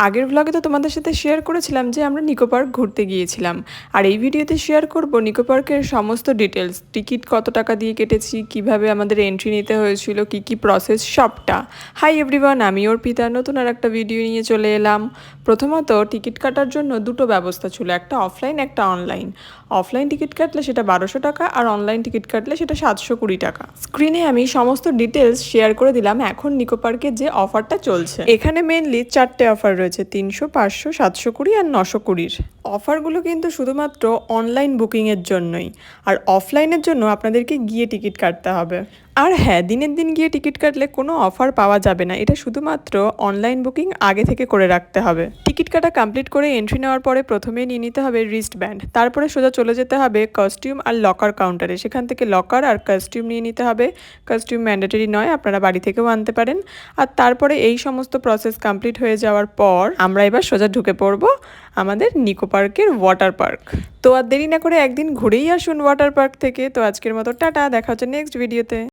আগের ব্লগে তো তোমাদের সাথে শেয়ার করেছিলাম যে আমরা নিকো পার্ক ঘুরতে গিয়েছিলাম, আর এই ভিডিওতে শেয়ার করব নিকো পার্কের সমস্ত ডিটেলস, টিকিট কত টাকা দিয়ে কেটেছি, কিভাবে আমাদের এন্ট্রি নিতে হয়েছিল, কি কি প্রসেস সবটা। হাই এভরিওয়ান, আমি অর্পিতা নতুন আর একটা ভিডিও নিয়ে চলে এলাম। প্রথমত টিকিট কাটার জন্য দুটো ব্যবস্থা ছিল, একটা অফলাইন একটা অনলাইন। অফলাইন টিকিট কাটলে সেটা 1200 টাকা, আর অনলাইন টিকিট কাটলে সেটা 720 টাকা। স্ক্রিনে আমি সমস্ত ডিটেলস শেয়ার করে দিলাম। এখন নিকো পার্কে যে অফারটা চলছে, এখানে মেনলি 4টে অফার রয়েছে, 300, 500, 720 আর 920-র। অফারগুলো কিন্তু শুধুমাত্র অনলাইন বুকিংয়ের জন্যই, আর অফলাইনের জন্য আপনাদেরকে গিয়ে টিকিট কাটতে হবে। আর হ্যাঁ, দিনের দিন গিয়ে টিকিট কাটলে কোনো অফার পাওয়া যাবে না, এটা শুধুমাত্র অনলাইন বুকিং আগে থেকে করে রাখতে হবে। টিকিট কাটা কমপ্লিট করে এন্ট্রি নেওয়ার পরে প্রথমেই নিয়ে নিতে হবে রিস্ট ব্যান্ড, তারপরে সোজা চলে যেতে হবে কস্টিউম আর লকার কাউন্টারে, সেখান থেকে লকার আর কস্টিউম নিয়ে নিতে হবে। কস্টিউম ম্যান্ডেটরি নয়, আপনারা বাড়ি থেকেও আনতে পারেন। আর তারপরে এই সমস্ত প্রসেস কমপ্লিট হয়ে যাওয়ার পর আমরা এবার সোজা ঢুকে পড়বো আমাদের নিকো পার্কের ওয়াটার পার্ক। তো আর দেরি না করে একদিন ঘুরেই আসুন ওয়াটার পার্ক থেকে। তো আজকের মতো টাটা, দেখা হচ্ছে নেক্সট ভিডিওতে।